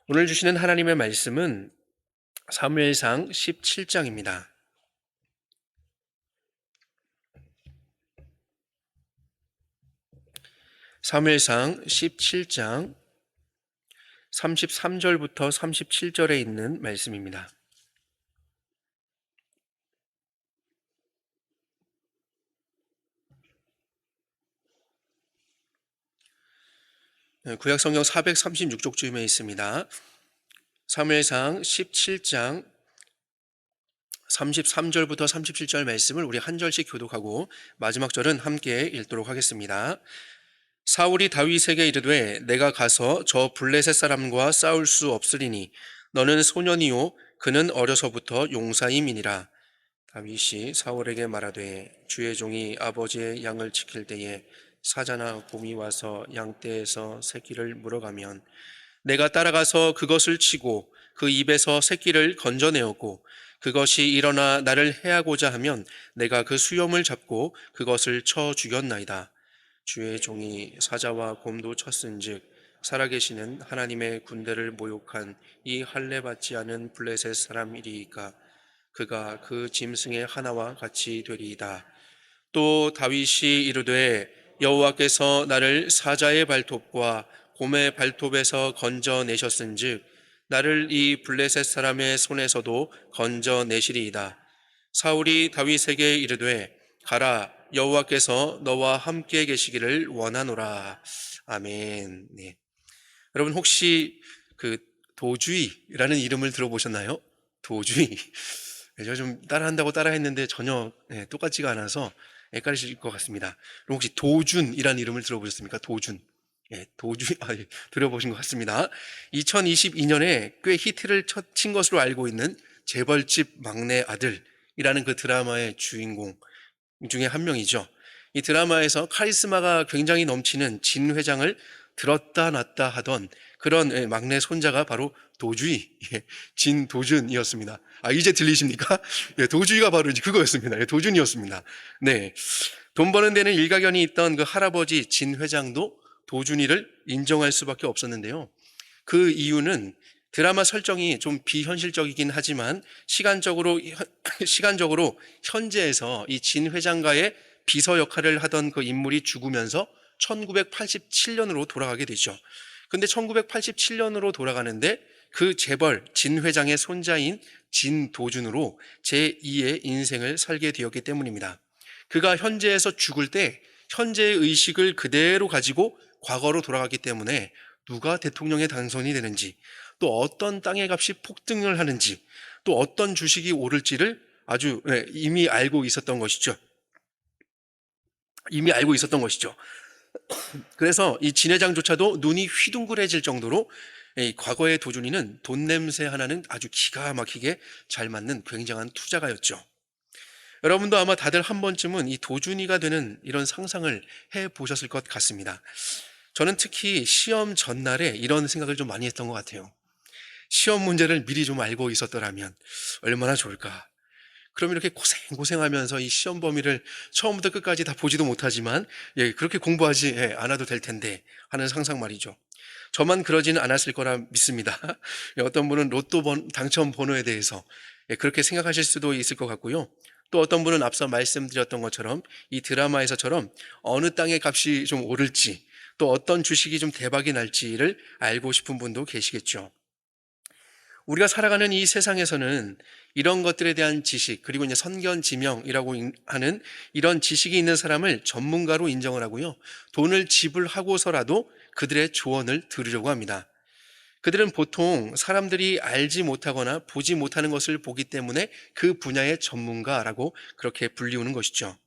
오늘 주시는 하나님의 말씀은 사무엘상 17장입니다. 사무엘상 17장 33절부터 37절에 있는 말씀입니다. 구약성경 436쪽쯤에 있습니다. 사무엘상 17장 33절부터 37절 말씀을 우리 한 절씩 교독하고 마지막 절은 함께 읽도록 하겠습니다. 사울이 다윗에게 이르되 내가 가서 저 블레셋 사람과 싸울 수 없으리니 너는 소년이요 그는 어려서부터 용사임이니라. 다윗이 사울에게 말하되 주의 종이 아버지의 양을 지킬 때에 사자나 곰이 와서 양떼에서 새끼를 물어가면 내가 따라가서 그것을 치고 그 입에서 새끼를 건져내었고 그것이 일어나 나를 해하고자 하면 내가 그 수염을 잡고 그것을 쳐 죽였나이다. 주의 종이 사자와 곰도 쳤은즉 살아계시는 하나님의 군대를 모욕한 이 할례 받지 않은 블레셋 사람이리이까 그가 그 짐승의 하나와 같이 되리이다. 또 다윗이 이르되 여호와께서 나를 사자의 발톱과 곰의 발톱에서 건져내셨은즉 나를 이 블레셋 사람의 손에서도 건져내시리이다. 사울이 다윗에게 이르되 가라 여호와께서 너와 함께 계시기를 원하노라. 아멘. 네. 여러분 혹시 그 도주이라는 이름을 들어보셨나요? 도주이. 제가 좀 따라한다고 따라했는데 전혀 똑같지가 않아서 헷갈리실 것 같습니다. 그럼 혹시 도준이라는 이름을 들어보셨습니까? 도준. 들어보신 것 같습니다. 2022년에 꽤 히트를 친 것으로 알고 있는 재벌집 막내 아들이라는 그 드라마의 주인공 중에 한 명이죠. 이 드라마에서 카리스마가 굉장히 넘치는 진 회장을 들었다 놨다 하던 그런 막내 손자가 바로 도주이, 진도준이었습니다. 이제 들리십니까? 도주이가 바로 그거였습니다. 도준이었습니다. 네. 돈 버는 데는 일가견이 있던 그 할아버지 진 회장도 도준이를 인정할 수밖에 없었는데요. 그 이유는 드라마 설정이 좀 비현실적이긴 하지만 시간적으로 현재에서 이 진 회장과의 비서 역할을 하던 그 인물이 죽으면서 1987년으로 돌아가게 되죠. 근데 1987년으로 돌아가는데 그 재벌 진 회장의 손자인 진도준으로 제2의 인생을 살게 되었기 때문입니다. 그가 현재에서 죽을 때 현재의 의식을 그대로 가지고 과거로 돌아갔기 때문에 누가 대통령에 당선이 되는지, 또 어떤 땅의 값이 폭등을 하는지, 또 어떤 주식이 오를지를 아주 이미 알고 있었던 것이죠. 그래서 이 진 회장조차도 눈이 휘둥그레질 정도로 과거의 도준이는 돈 냄새 하나는 아주 기가 막히게 잘 맞는 굉장한 투자가였죠. 여러분도 아마 다들 한 번쯤은 이 도준이가 되는 이런 상상을 해보셨을 것 같습니다. 저는 특히 시험 전날에 이런 생각을 좀 많이 했던 것 같아요. 시험 문제를 미리 좀 알고 있었더라면 얼마나 좋을까. 그럼 이렇게 고생하면서 이 시험 범위를 처음부터 끝까지 다 보지도 못하지만 그렇게 공부하지 않아도 될 텐데 하는 상상 말이죠. 저만 그러지는 않았을 거라 믿습니다. 어떤 분은 로또 당첨 번호에 대해서 그렇게 생각하실 수도 있을 것 같고요. 또 어떤 분은 앞서 말씀드렸던 것처럼 이 드라마에서처럼 어느 땅의 값이 좀 오를지, 또 어떤 주식이 좀 대박이 날지를 알고 싶은 분도 계시겠죠. 우리가 살아가는 이 세상에서는 이런 것들에 대한 지식, 그리고 이제 선견지명이라고 하는 이런 지식이 있는 사람을 전문가로 인정을 하고요. 돈을 지불하고서라도 그들의 조언을 들으려고 합니다. 그들은 보통 사람들이 알지 못하거나 보지 못하는 것을 보기 때문에 그 분야의 전문가라고 그렇게 불리우는 것이죠.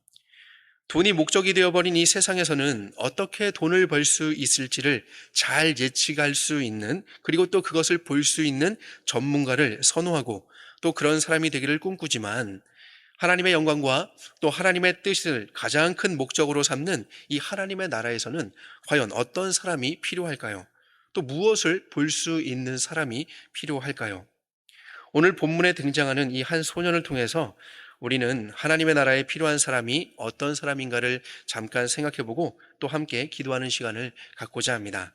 돈이 목적이 되어버린 이 세상에서는 어떻게 돈을 벌 수 있을지를 잘 예측할 수 있는, 그리고 또 그것을 볼 수 있는 전문가를 선호하고 또 그런 사람이 되기를 꿈꾸지만, 하나님의 영광과 또 하나님의 뜻을 가장 큰 목적으로 삼는 이 하나님의 나라에서는 과연 어떤 사람이 필요할까요? 또 무엇을 볼 수 있는 사람이 필요할까요? 오늘 본문에 등장하는 이 한 소년을 통해서 우리는 하나님의 나라에 필요한 사람이 어떤 사람인가를 잠깐 생각해보고 또 함께 기도하는 시간을 갖고자 합니다.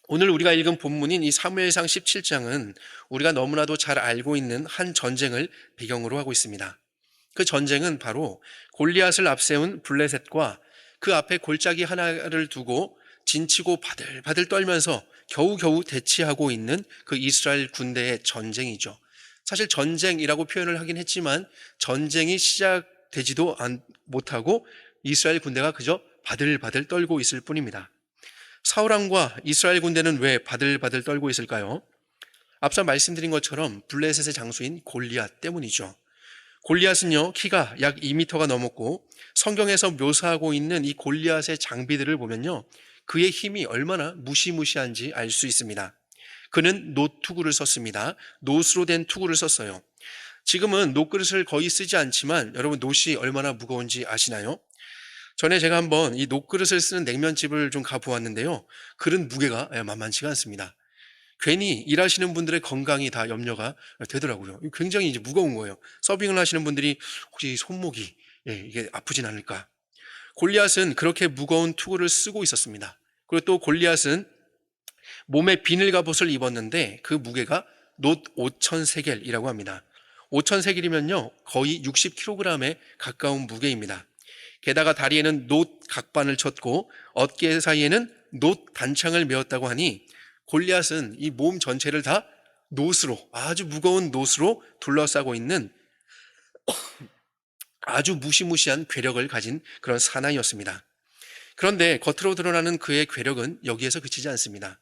오늘 우리가 읽은 본문인 이 사무엘상 17장은 우리가 너무나도 잘 알고 있는 한 전쟁을 배경으로 하고 있습니다. 그 전쟁은 바로 골리앗을 앞세운 블레셋과 그 앞에 골짜기 하나를 두고 진치고 바들바들 떨면서 겨우겨우 대치하고 있는 그 이스라엘 군대의 전쟁이죠. 사실 전쟁이라고 표현을 하긴 했지만 전쟁이 시작되지도 못하고 이스라엘 군대가 그저 바들바들 떨고 있을 뿐입니다. 사울 왕과 이스라엘 군대는 왜 바들바들 떨고 있을까요? 앞서 말씀드린 것처럼 블레셋의 장수인 골리앗 때문이죠. 골리앗은요, 키가 약 2m가 넘었고 성경에서 묘사하고 있는 이 골리앗의 장비들을 보면요, 그의 힘이 얼마나 무시무시한지 알 수 있습니다. 그는 놋투구를 썼습니다. 놋으로 된 투구를 썼어요. 지금은 놋그릇을 거의 쓰지 않지만 여러분, 놋이 얼마나 무거운지 아시나요? 전에 제가 한번 이 놋그릇을 쓰는 냉면집을 좀 가보았는데요, 그릇 무게가 만만치가 않습니다. 괜히 일하시는 분들의 건강이 다 염려가 되더라고요. 굉장히 이제 무거운 거예요. 서빙을 하시는 분들이 혹시 손목이 이게 아프진 않을까. 골리앗은 그렇게 무거운 투구를 쓰고 있었습니다. 그리고 또 골리앗은 몸에 비늘 갑옷을 입었는데 그 무게가 놋 5,000세겔이라고 합니다. 5,000세겔이면요 거의 60kg에 가까운 무게입니다. 게다가 다리에는 놋 각반을 쳤고 어깨 사이에는 놋 단창을 메었다고 하니 골리앗은 이 몸 전체를 다 놋으로, 아주 무거운 놋으로 둘러싸고 있는 아주 무시무시한 괴력을 가진 그런 사나이였습니다. 그런데 겉으로 드러나는 그의 괴력은 여기에서 그치지 않습니다.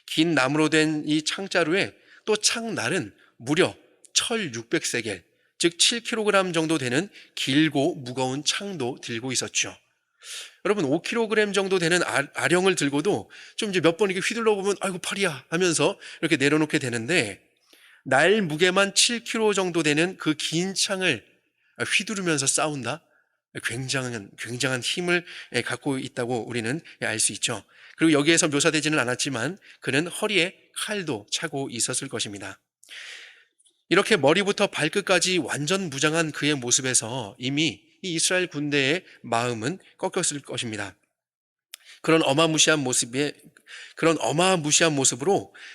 긴 나무로 된 이 창자루에 또 창날은 무려 철 600세겔, 즉 7kg 정도 되는 길고 무거운 창도 들고 있었죠. 여러분, 5kg 정도 되는 아령을 들고도 좀 이제 몇 번 이렇게 휘둘러 보면 아이고 팔이야 하면서 이렇게 내려놓게 되는데, 날 무게만 7kg 정도 되는 그 긴 창을 휘두르면서 싸운다? 굉장한 힘을 갖고 있다고 우리는 알 수 있죠. 그리고 여기에서 묘사되지는 않았지만 그는 허리에 칼도 차고 있었을 것입니다. 이렇게 머리부터 발끝까지 완전 무장한 그의 모습에서 이미 이 이스라엘 군대의 마음은 꺾였을 것입니다. 그런 어마무시한 모습으로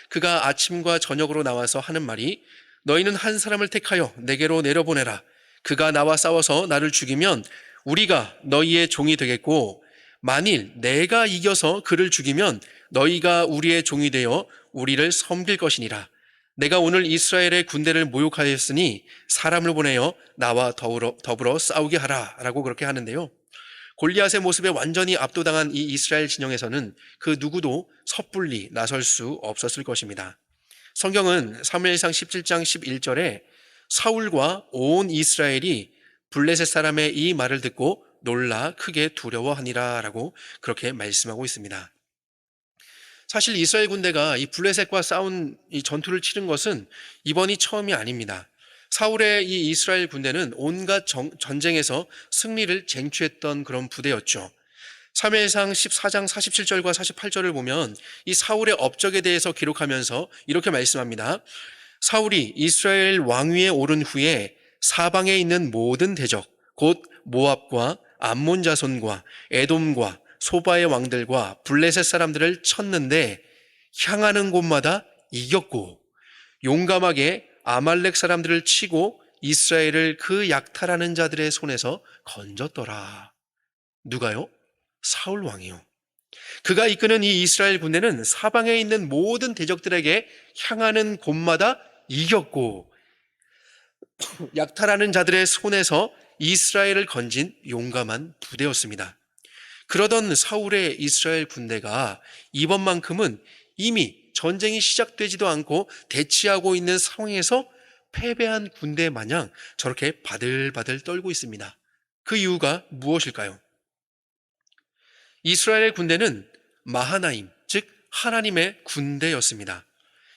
그가 아침과 저녁으로 나와서 하는 말이, 너희는 한 사람을 택하여 내게로 내려보내라. 그가 나와 싸워서 나를 죽이면 우리가 너희의 종이 되겠고, 만일 내가 이겨서 그를 죽이면 너희가 우리의 종이 되어 우리를 섬길 것이니라. 내가 오늘 이스라엘의 군대를 모욕하였으니 사람을 보내어 나와 더불어 싸우게 하라 라고 그렇게 하는데요, 골리앗의 모습에 완전히 압도당한 이 이스라엘 진영에서는 그 누구도 섣불리 나설 수 없었을 것입니다. 성경은 사무엘상 17장 11절에 사울과 온 이스라엘이 블레셋 사람의 이 말을 듣고 놀라 크게 두려워하니라 라고 그렇게 말씀하고 있습니다. 사실 이스라엘 군대가 이 블레셋과 싸운 이 전투를 치른 것은 이번이 처음이 아닙니다. 사울의 이 이스라엘 군대는 온갖 전쟁에서 승리를 쟁취했던 그런 부대였죠. 사무엘상 14장 47절과 48절을 보면 이 사울의 업적에 대해서 기록하면서 이렇게 말씀합니다. 사울이 이스라엘 왕위에 오른 후에 사방에 있는 모든 대적, 곧 모압과 암몬 자손과 에돔과 소바의 왕들과 블레셋 사람들을 쳤는데 향하는 곳마다 이겼고, 용감하게 아말렉 사람들을 치고 이스라엘을 그 약탈하는 자들의 손에서 건졌더라. 누가요? 사울 왕이요. 그가 이끄는 이 이스라엘 군대는 사방에 있는 모든 대적들에게 향하는 곳마다 이겼고, 약탈하는 자들의 손에서 이스라엘을 건진 용감한 부대였습니다. 그러던 사울의 이스라엘 군대가 이번만큼은 이미 전쟁이 시작되지도 않고 대치하고 있는 상황에서 패배한 군대 마냥 저렇게 바들바들 떨고 있습니다. 그 이유가 무엇일까요? 이스라엘의 군대는 마하나임, 즉 하나님의 군대였습니다.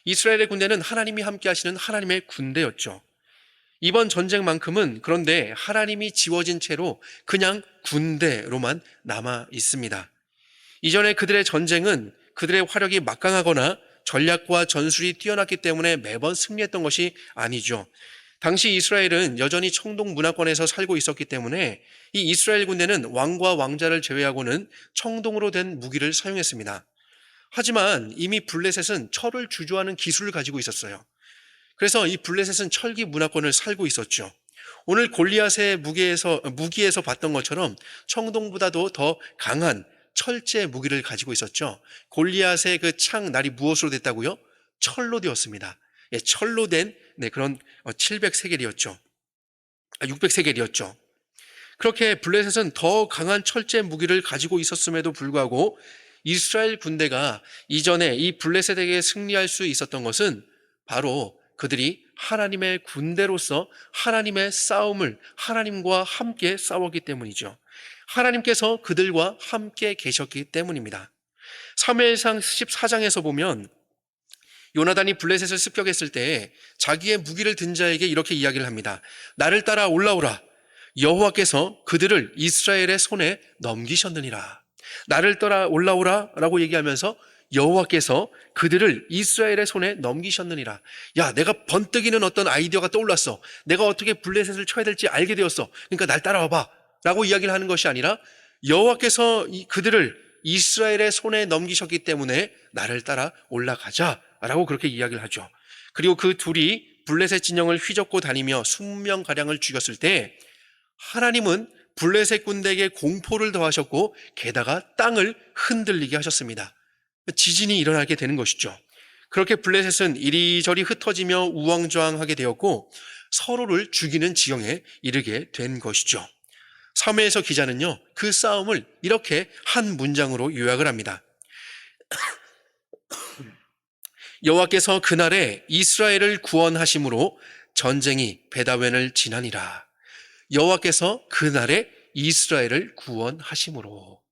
이스라엘의 군대는 하나님이 함께 하시는 하나님의 군대였죠. 이번 전쟁만큼은 그런데 하나님이 지워진 채로 그냥 군대로만 남아 있습니다. 이전에 그들의 전쟁은 그들의 화력이 막강하거나 전략과 전술이 뛰어났기 때문에 매번 승리했던 것이 아니죠. 당시 이스라엘은 여전히 청동 문화권에서 살고 있었기 때문에 이 이스라엘 군대는 왕과 왕자를 제외하고는 청동으로 된 무기를 사용했습니다. 하지만 이미 블레셋은 철을 주조하는 기술을 가지고 있었어요. 그래서 이 블레셋은 철기 문화권을 살고 있었죠. 오늘 골리앗의 무기에서 봤던 것처럼 청동보다도 더 강한 철제 무기를 가지고 있었죠. 골리앗의 그 창 날이 무엇으로 됐다고요? 철로 되었습니다. 예, 철로 된 그런 700세겔이었죠. 600세겔이었죠. 그렇게 블레셋은 더 강한 철제 무기를 가지고 있었음에도 불구하고 이스라엘 군대가 이전에 이 블레셋에게 승리할 수 있었던 것은 바로 그들이 하나님의 군대로서 하나님의 싸움을 하나님과 함께 싸웠기 때문이죠. 하나님께서 그들과 함께 계셨기 때문입니다. 사무엘상 14장에서 보면 요나단이 블레셋을 습격했을 때 자기의 무기를 든 자에게 이렇게 이야기를 합니다. 나를 따라 올라오라. 여호와께서 그들을 이스라엘의 손에 넘기셨느니라. 나를 따라 올라오라 라고 얘기하면서 여호와께서 그들을 이스라엘의 손에 넘기셨느니라. 야, 내가 번뜩이는 어떤 아이디어가 떠올랐어. 내가 어떻게 블레셋을 쳐야 될지 알게 되었어. 그러니까 날 따라와봐 라고 이야기를 하는 것이 아니라 여호와께서 그들을 이스라엘의 손에 넘기셨기 때문에 나를 따라 올라가자 라고 그렇게 이야기를 하죠. 그리고 그 둘이 블레셋 진영을 휘젓고 다니며 20명가량을 죽였을 때 하나님은 블레셋 군대에게 공포를 더하셨고 게다가 땅을 흔들리게 하셨습니다. 지진이 일어나게 되는 것이죠. 그렇게 블레셋은 이리저리 흩어지며 우왕좌왕하게 되었고 서로를 죽이는 지경에 이르게 된 것이죠. 사무엘서 기자는요, 그 싸움을 이렇게 한 문장으로 요약을 합니다. 여호와께서 그날에 이스라엘을 구원하심으로 전쟁이 베다웬을 지나니라. 여호와께서 그날에 이스라엘을 구원하심으로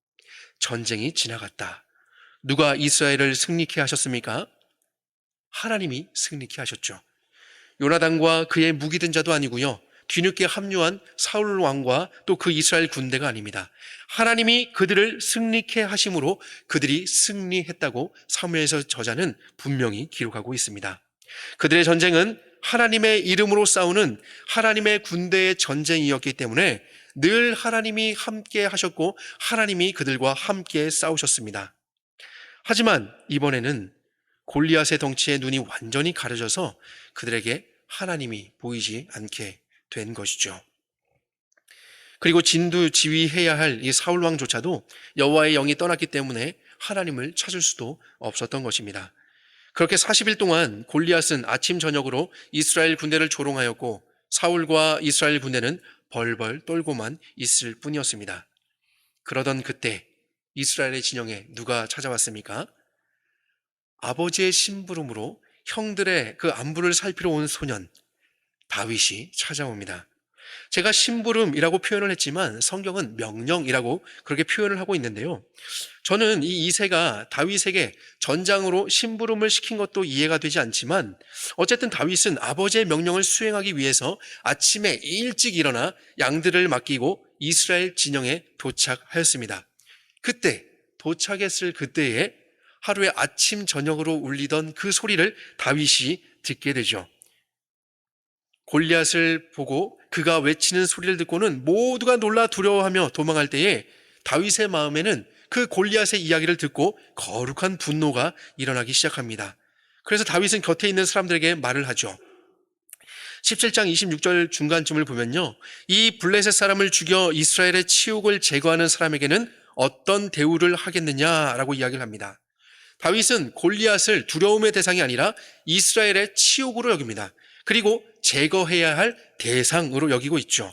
전쟁이 지나갔다. 누가 이스라엘을 승리케 하셨습니까? 하나님이 승리케 하셨죠. 요나단과 그의 무기든 자도 아니고요. 뒤늦게 합류한 사울 왕과 또 그 이스라엘 군대가 아닙니다. 하나님이 그들을 승리케 하심으로 그들이 승리했다고 사무엘서 저자는 분명히 기록하고 있습니다. 그들의 전쟁은 하나님의 이름으로 싸우는 하나님의 군대의 전쟁이었기 때문에 늘 하나님이 함께 하셨고 하나님이 그들과 함께 싸우셨습니다. 하지만 이번에는 골리앗의 덩치에 눈이 완전히 가려져서 그들에게 하나님이 보이지 않게 된 것이죠. 그리고 진두지휘해야 할 이 사울 왕조차도 여호와의 영이 떠났기 때문에 하나님을 찾을 수도 없었던 것입니다. 그렇게 40일 동안 골리앗은 아침 저녁으로 이스라엘 군대를 조롱하였고 사울과 이스라엘 군대는 벌벌 떨고만 있을 뿐이었습니다. 그러던 그때 이스라엘의 진영에 누가 찾아왔습니까? 아버지의 심부름으로 형들의 그 안부를 살피러 온 소년 다윗이 찾아옵니다. 제가 심부름이라고 표현을 했지만 성경은 명령이라고 그렇게 표현을 하고 있는데요. 저는 이 이새가 다윗에게 전장으로 심부름을 시킨 것도 이해가 되지 않지만 어쨌든 다윗은 아버지의 명령을 수행하기 위해서 아침에 일찍 일어나 양들을 맡기고 이스라엘 진영에 도착하였습니다. 그때 도착했을 그때에 하루에 아침 저녁으로 울리던 그 소리를 다윗이 듣게 되죠. 골리앗을 보고 그가 외치는 소리를 듣고는 모두가 놀라 두려워하며 도망할 때에 다윗의 마음에는 그 골리앗의 이야기를 듣고 거룩한 분노가 일어나기 시작합니다. 그래서 다윗은 곁에 있는 사람들에게 말을 하죠. 17장 26절 중간쯤을 보면요, 이 블레셋 사람을 죽여 이스라엘의 치욕을 제거하는 사람에게는 어떤 대우를 하겠느냐라고 이야기를 합니다. 다윗은 골리앗을 두려움의 대상이 아니라 이스라엘의 치욕으로 여깁니다. 그리고 제거해야 할 대상으로 여기고 있죠.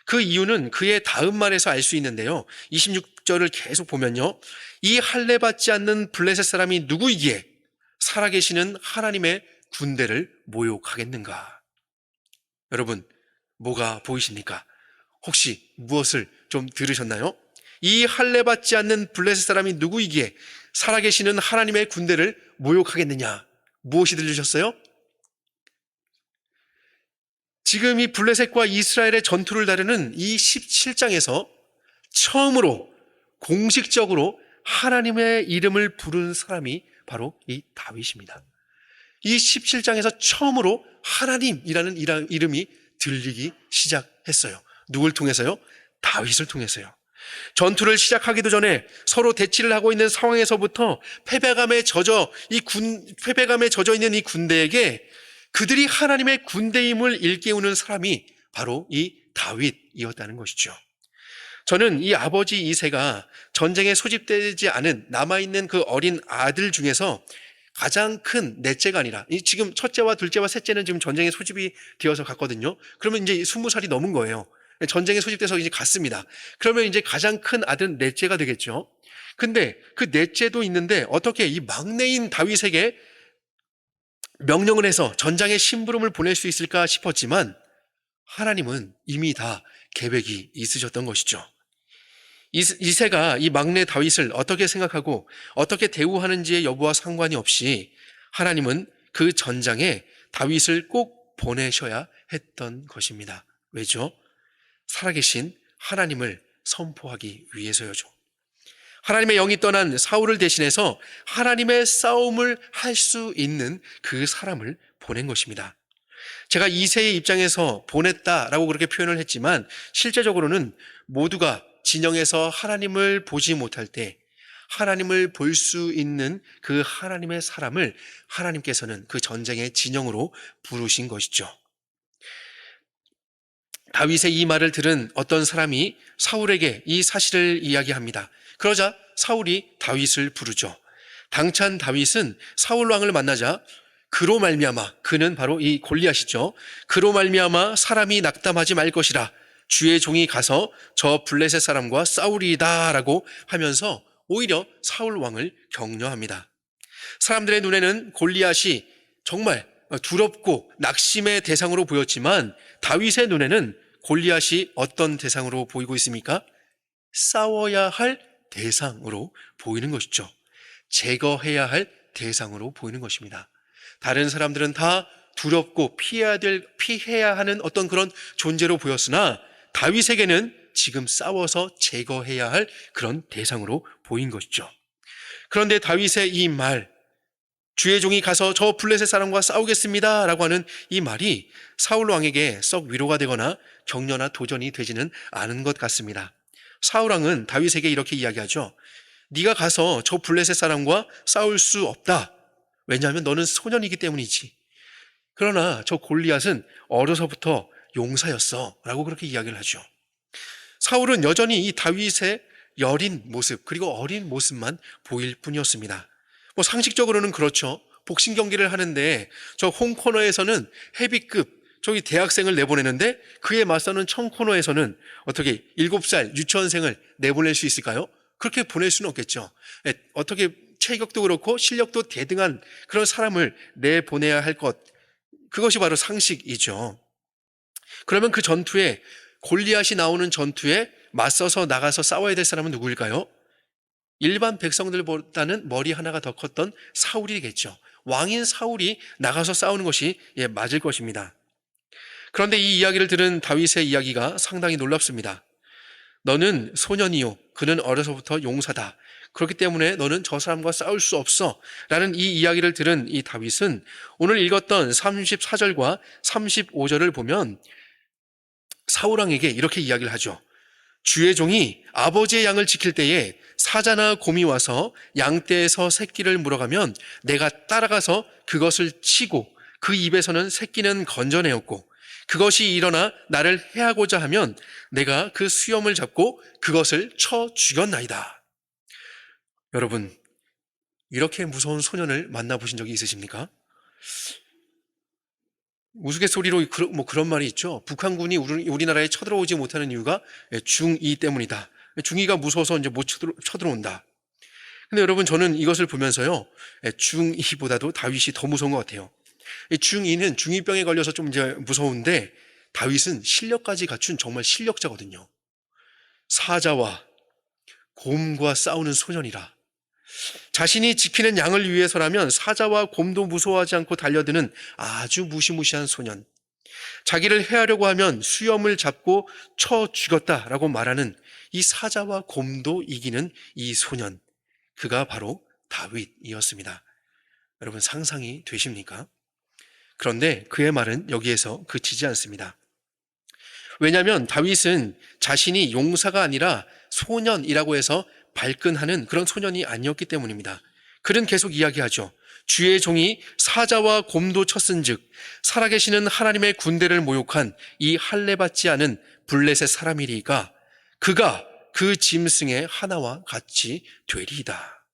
그 이유는 그의 다음 말에서 알 수 있는데요. 26절을 계속 보면요, 이 할례받지 않는 블레셋 사람이 누구이기에 살아계시는 하나님의 군대를 모욕하겠는가? 여러분, 뭐가 보이십니까? 혹시 무엇을 좀 들으셨나요? 이 할례받지 않는 블레셋 사람이 누구이기에 살아계시는 하나님의 군대를 모욕하겠느냐? 무엇이 들리셨어요? 지금 이 블레셋과 이스라엘의 전투를 다루는 이 17장에서 처음으로 공식적으로 하나님의 이름을 부른 사람이 바로 이 다윗입니다. 이 17장에서 처음으로 하나님이라는 이름이 들리기 시작했어요. 누굴 통해서요? 다윗을 통해서요. 전투를 시작하기도 전에 서로 대치를 하고 있는 상황에서부터 패배감에 젖어 있는 이 군대에게 그들이 하나님의 군대임을 일깨우는 사람이 바로 이 다윗이었다는 것이죠. 저는 이 아버지 이새가 전쟁에 소집되지 않은 남아있는 그 어린 아들 중에서 가장 큰 넷째가 아니라, 지금 첫째와 둘째와 셋째는 지금 전쟁에 소집이 되어서 갔거든요. 그러면 이제 20살이 넘은 거예요. 전쟁에 소집돼서 이제 갔습니다. 그러면 이제 가장 큰 아들은 넷째가 되겠죠. 근데 그 넷째도 있는데 어떻게 이 막내인 다윗에게 명령을 해서 전장에 심부름을 보낼 수 있을까 싶었지만 하나님은 이미 다 계획이 있으셨던 것이죠. 이새가 이 막내 다윗을 어떻게 생각하고 어떻게 대우하는지의 여부와 상관이 없이 하나님은 그 전장에 다윗을 꼭 보내셔야 했던 것입니다. 왜죠? 살아계신 하나님을 선포하기 위해서요죠. 하나님의 영이 떠난 사울을 대신해서 하나님의 싸움을 할 수 있는 그 사람을 보낸 것입니다. 제가 이새의 입장에서 보냈다라고 그렇게 표현을 했지만 실제적으로는 모두가 진영에서 하나님을 보지 못할 때 하나님을 볼 수 있는 그 하나님의 사람을 하나님께서는 그 전쟁의 진영으로 부르신 것이죠. 다윗의 이 말을 들은 어떤 사람이 사울에게 이 사실을 이야기합니다. 그러자 사울이 다윗을 부르죠. 당찬 다윗은 사울 왕을 만나자 그로 말미암아, 그는 바로 이 골리앗이죠. 그로 말미암아 사람이 낙담하지 말 것이라 주의 종이 가서 저 블레셋 사람과 싸우리이다 라고 하면서 오히려 사울 왕을 격려합니다. 사람들의 눈에는 골리앗이 정말 두렵고 낙심의 대상으로 보였지만 다윗의 눈에는 골리앗이 어떤 대상으로 보이고 있습니까? 싸워야 할 대상으로 보이는 것이죠. 제거해야 할 대상으로 보이는 것입니다. 다른 사람들은 다 두렵고 피해야 하는 어떤 그런 존재로 보였으나 다윗에게는 지금 싸워서 제거해야 할 그런 대상으로 보인 것이죠. 그런데 다윗의 이 말, 주의 종이 가서 저 블레셋 사람과 싸우겠습니다 라고 하는 이 말이 사울 왕에게 썩 위로가 되거나 격려나 도전이 되지는 않은 것 같습니다. 사울 왕은 다윗에게 이렇게 이야기하죠. 네가 가서 저 블레셋 사람과 싸울 수 없다. 왜냐하면 너는 소년이기 때문이지. 그러나 저 골리앗은 어려서부터 용사였어 라고 그렇게 이야기를 하죠. 사울은 여전히 이 다윗의 여린 모습 그리고 어린 모습만 보일 뿐이었습니다. 상식적으로는 그렇죠. 복싱 경기를 하는데 저 홈코너에서는 헤비급 저기 대학생을 내보내는데 그에 맞서는 청코너에서는 어떻게 7살 유치원생을 내보낼 수 있을까요? 그렇게 보낼 수는 없겠죠. 어떻게 체격도 그렇고 실력도 대등한 그런 사람을 내보내야 할 것, 그것이 바로 상식이죠. 그러면 그 전투에 골리앗이 나오는 전투에 맞서서 나가서 싸워야 될 사람은 누구일까요? 일반 백성들보다는 머리 하나가 더 컸던 사울이겠죠. 왕인 사울이 나가서 싸우는 것이 맞을 것입니다. 그런데 이 이야기를 들은 다윗의 이야기가 상당히 놀랍습니다. 너는 소년이요 그는 어려서부터 용사다. 그렇기 때문에 너는 저 사람과 싸울 수 없어 라는 이 이야기를 들은 이 다윗은 오늘 읽었던 34절과 35절을 보면 사울 왕에게 이렇게 이야기를 하죠. 주의 종이 아버지의 양을 지킬 때에 사자나 곰이 와서 양떼에서 새끼를 물어가면 내가 따라가서 그것을 치고 그 입에서는 새끼는 건져내었고 그것이 일어나 나를 해하고자 하면 내가 그 수염을 잡고 그것을 쳐 죽였나이다. 여러분, 이렇게 무서운 소년을 만나보신 적이 있으십니까? 우스갯소리로 그런 말이 있죠. 북한군이 우리나라에 쳐들어오지 못하는 이유가 중2 때문이다. 중2가 무서워서 이제 못 쳐들어온다. 근데 여러분, 저는 이것을 보면서요, 중2보다도 다윗이 더 무서운 것 같아요. 중2는 중2병에 걸려서 좀 이제 무서운데 다윗은 실력까지 갖춘 정말 실력자거든요. 사자와 곰과 싸우는 소년이라. 자신이 지키는 양을 위해서라면 사자와 곰도 무서워하지 않고 달려드는 아주 무시무시한 소년. 자기를 해하려고 하면 수염을 잡고 쳐 죽였다라고 말하는 이 사자와 곰도 이기는 이 소년. 그가 바로 다윗이었습니다. 여러분 상상이 되십니까? 그런데 그의 말은 여기에서 그치지 않습니다. 왜냐하면 다윗은 자신이 용사가 아니라 소년이라고 해서 발끈하는 그런 소년이 아니었기 때문입니다. 그는 계속 이야기하죠. 주의 종이 사자와 곰도 쳤은즉 살아계시는 하나님의 군대를 모욕한 이 할례받지 않은 블레셋 사람이리가 그가 그 짐승의 하나와 같이 되리이다.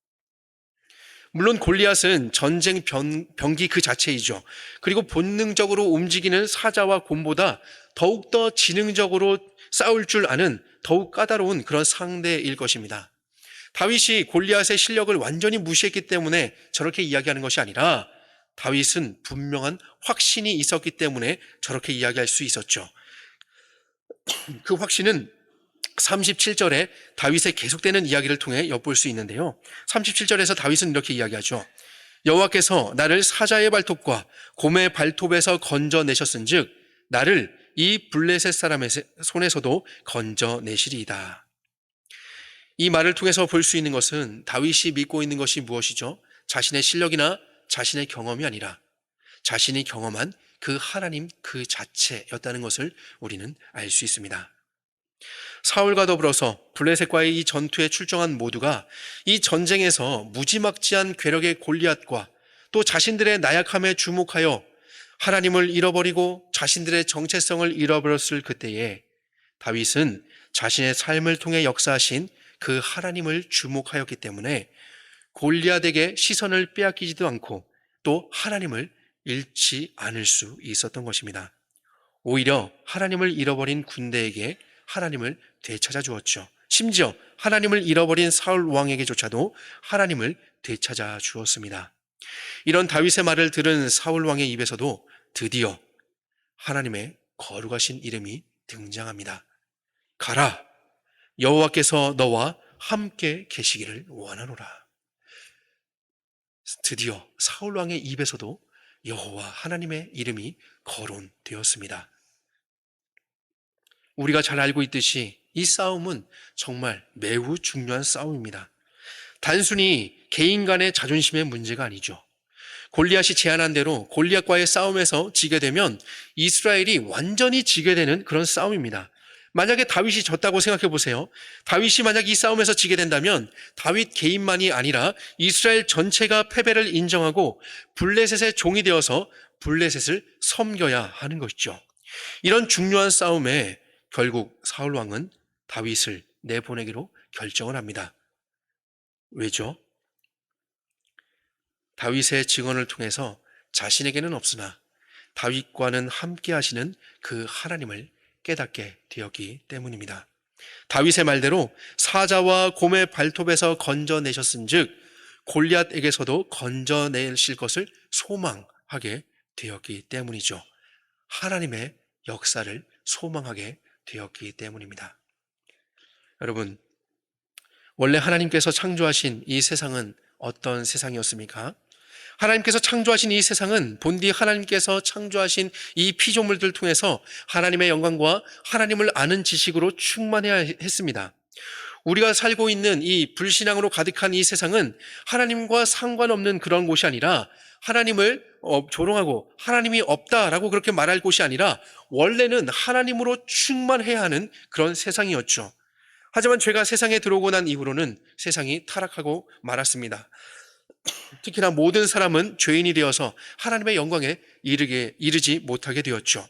물론 골리앗은 전쟁 병기 그 자체이죠. 그리고 본능적으로 움직이는 사자와 곰보다 더욱더 지능적으로 싸울 줄 아는 더욱 까다로운 그런 상대일 것입니다. 다윗이 골리앗의 실력을 완전히 무시했기 때문에 저렇게 이야기하는 것이 아니라 다윗은 분명한 확신이 있었기 때문에 저렇게 이야기할 수 있었죠. 그 확신은 37절에 다윗의 계속되는 이야기를 통해 엿볼 수 있는데요. 37절에서 다윗은 이렇게 이야기하죠. 여호와께서 나를 사자의 발톱과 곰의 발톱에서 건져내셨은즉 나를 이 블레셋 사람의 손에서도 건져내시리이다. 이 말을 통해서 볼 수 있는 것은 다윗이 믿고 있는 것이 무엇이죠? 자신의 실력이나 자신의 경험이 아니라 자신이 경험한 그 하나님 그 자체였다는 것을 우리는 알 수 있습니다. 사울과 더불어서 블레셋과의 이 전투에 출정한 모두가 이 전쟁에서 무지막지한 괴력의 골리앗과 또 자신들의 나약함에 주목하여 하나님을 잃어버리고 자신들의 정체성을 잃어버렸을 그때에 다윗은 자신의 삶을 통해 역사하신 그 하나님을 주목하였기 때문에 골리앗에게 시선을 빼앗기지도 않고 또 하나님을 잃지 않을 수 있었던 것입니다. 오히려 하나님을 잃어버린 군대에게 하나님을 되찾아 주었죠. 심지어 하나님을 잃어버린 사울 왕에게조차도 하나님을 되찾아 주었습니다. 이런 다윗의 말을 들은 사울 왕의 입에서도 드디어 하나님의 거룩하신 이름이 등장합니다. 가라, 여호와께서 너와 함께 계시기를 원하노라. 드디어 사울 왕의 입에서도 여호와 하나님의 이름이 거론되었습니다. 우리가 잘 알고 있듯이 이 싸움은 정말 매우 중요한 싸움입니다. 단순히 개인 간의 자존심의 문제가 아니죠. 골리앗이 제안한 대로 골리앗과의 싸움에서 지게 되면 이스라엘이 완전히 지게 되는 그런 싸움입니다. 만약에 다윗이 졌다고 생각해 보세요. 다윗이 만약 이 싸움에서 지게 된다면 다윗 개인만이 아니라 이스라엘 전체가 패배를 인정하고 블레셋의 종이 되어서 블레셋을 섬겨야 하는 것이죠. 이런 중요한 싸움에 결국 사울 왕은 다윗을 내보내기로 결정을 합니다. 왜죠? 다윗의 증언을 통해서 자신에게는 없으나 다윗과는 함께 하시는 그 하나님을 깨닫게 되었기 때문입니다. 다윗의 말대로 사자와 곰의 발톱에서 건져내셨은즉 골리앗에게서도 건져내실 것을 소망하게 되었기 때문이죠. 하나님의 역사를 소망하게 되었기 때문입니다. 여러분, 원래 하나님께서 창조하신 이 세상은 어떤 세상이었습니까? 하나님께서 창조하신 이 세상은 본디 하나님께서 창조하신 이 피조물들 통해서 하나님의 영광과 하나님을 아는 지식으로 충만해야 했습니다. 우리가 살고 있는 이 불신앙으로 가득한 이 세상은 하나님과 상관없는 그런 곳이 아니라 하나님을 조롱하고 하나님이 없다라고 그렇게 말할 곳이 아니라 원래는 하나님으로 충만해야 하는 그런 세상이었죠. 하지만 죄가 세상에 들어오고 난 이후로는 세상이 타락하고 말았습니다. 특히나 모든 사람은 죄인이 되어서 하나님의 영광에 이르지 못하게 되었죠.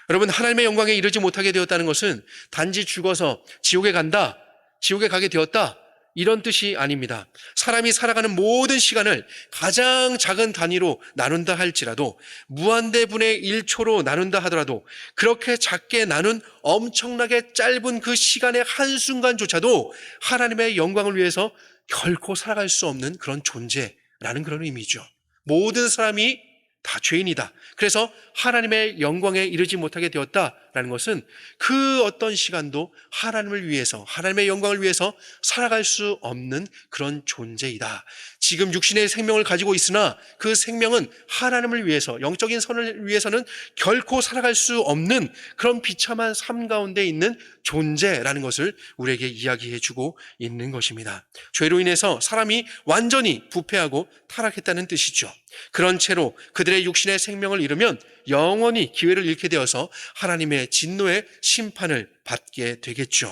여러분, 하나님의 영광에 이르지 못하게 되었다는 것은 단지 죽어서 지옥에 가게 되었다, 이런 뜻이 아닙니다. 사람이 살아가는 모든 시간을 가장 작은 단위로 나눈다 할지라도 무한대분의 1초로 나눈다 하더라도 그렇게 작게 나눈 엄청나게 짧은 그 시간의 한순간조차도 하나님의 영광을 위해서 결코 살아갈 수 없는 그런 존재라는 그런 의미죠. 모든 사람이 다 죄인이다. 그래서 하나님의 영광에 이르지 못하게 되었다라는 것은 그 어떤 시간도 하나님을 위해서, 하나님의 영광을 위해서 살아갈 수 없는 그런 존재이다. 지금 육신의 생명을 가지고 있으나 그 생명은 하나님을 위해서, 영적인 선을 위해서는 결코 살아갈 수 없는 그런 비참한 삶 가운데 있는 존재라는 것을 우리에게 이야기해 주고 있는 것입니다. 죄로 인해서 사람이 완전히 부패하고 타락했다는 뜻이죠. 그런 채로 그들의 육신의 생명을 잃으면 영원히 기회를 잃게 되어서 하나님의 진노의 심판을 받게 되겠죠.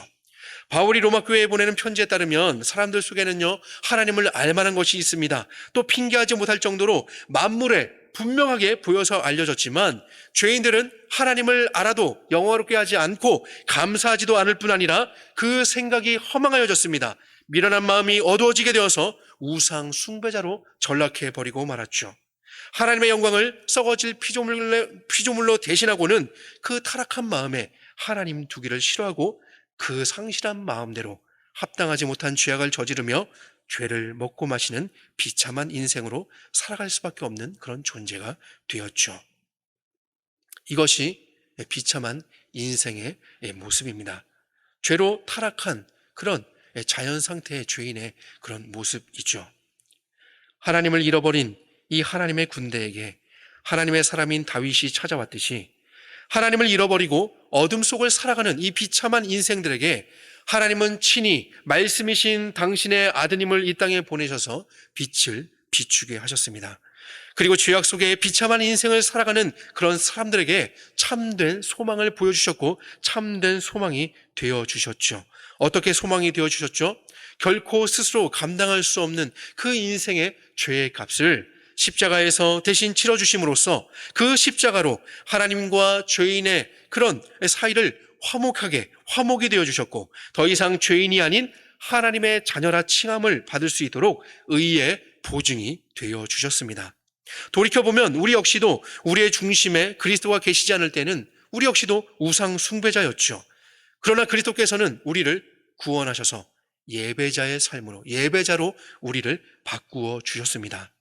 바울이 로마 교회에 보내는 편지에 따르면 사람들 속에는요, 하나님을 알만한 것이 있습니다. 또 핑계하지 못할 정도로 만물에 분명하게 보여서 알려졌지만 죄인들은 하나님을 알아도 영화롭게 하지 않고 감사하지도 않을 뿐 아니라 그 생각이 허망하여졌습니다. 미련한 마음이 어두워지게 되어서 우상 숭배자로 전락해버리고 말았죠. 하나님의 영광을 썩어질 피조물로 대신하고는 그 타락한 마음에 하나님 두기를 싫어하고 그 상실한 마음대로 합당하지 못한 죄악을 저지르며 죄를 먹고 마시는 비참한 인생으로 살아갈 수밖에 없는 그런 존재가 되었죠. 이것이 비참한 인생의 모습입니다. 죄로 타락한 그런 자연 상태의 죄인의 그런 모습이죠. 하나님을 잃어버린 이 하나님의 군대에게 하나님의 사람인 다윗이 찾아왔듯이 하나님을 잃어버리고 어둠 속을 살아가는 이 비참한 인생들에게 하나님은 친히 말씀이신 당신의 아드님을 이 땅에 보내셔서 빛을 비추게 하셨습니다. 그리고 죄악 속에 비참한 인생을 살아가는 그런 사람들에게 참된 소망을 보여주셨고 참된 소망이 되어주셨죠. 어떻게 소망이 되어주셨죠? 결코 스스로 감당할 수 없는 그 인생의 죄의 값을 십자가에서 대신 치러주심으로써 그 십자가로 하나님과 죄인의 그런 사이를 화목이 되어주셨고 더 이상 죄인이 아닌 하나님의 자녀라 칭함을 받을 수 있도록 의의 보증이 되어주셨습니다. 돌이켜보면 우리 역시도 우리의 중심에 그리스도가 계시지 않을 때는 우리 역시도 우상 숭배자였죠. 그러나 그리스도께서는 우리를 구원하셔서 예배자의 삶으로, 예배자로 우리를 바꾸어 주셨습니다.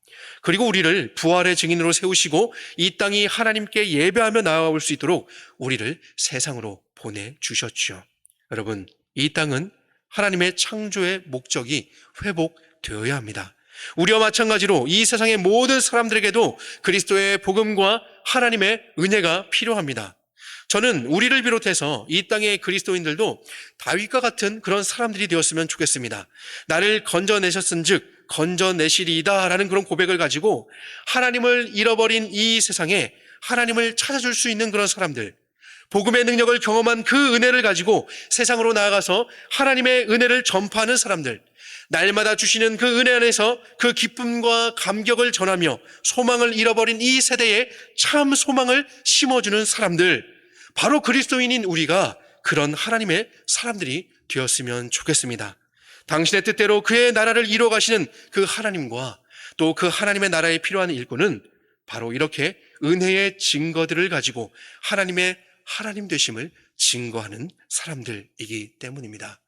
그리고 우리를 부활의 증인으로 세우시고 이 땅이 하나님께 예배하며 나아올 수 있도록 우리를 세상으로 보내주셨죠. 여러분, 이 땅은 하나님의 창조의 목적이 회복되어야 합니다. 우리와 마찬가지로 이 세상의 모든 사람들에게도 그리스도의 복음과 하나님의 은혜가 필요합니다. 저는 우리를 비롯해서 이 땅의 그리스도인들도 다윗과 같은 그런 사람들이 되었으면 좋겠습니다. 나를 건져내셨은즉 건져내시리이다 라는 그런 고백을 가지고 하나님을 잃어버린 이 세상에 하나님을 찾아줄 수 있는 그런 사람들, 복음의 능력을 경험한 그 은혜를 가지고 세상으로 나아가서 하나님의 은혜를 전파하는 사람들, 날마다 주시는 그 은혜 안에서 그 기쁨과 감격을 전하며 소망을 잃어버린 이 세대에 참 소망을 심어주는 사람들, 바로 그리스도인인 우리가 그런 하나님의 사람들이 되었으면 좋겠습니다. 당신의 뜻대로 그의 나라를 이루어 가시는 그 하나님과 또 그 하나님의 나라에 필요한 일꾼은 바로 이렇게 은혜의 증거들을 가지고 하나님의 하나님 되심을 증거하는 사람들이기 때문입니다.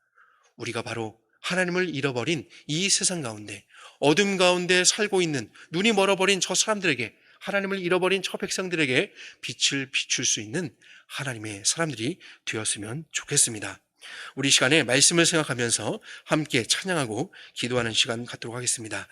우리가 바로 하나님을 잃어버린 이 세상 가운데 어둠 가운데 살고 있는 눈이 멀어버린 저 사람들에게, 하나님을 잃어버린 저 백성들에게 빛을 비출 수 있는 하나님의 사람들이 되었으면 좋겠습니다. 우리 시간에 말씀을 생각하면서 함께 찬양하고 기도하는 시간 갖도록 하겠습니다.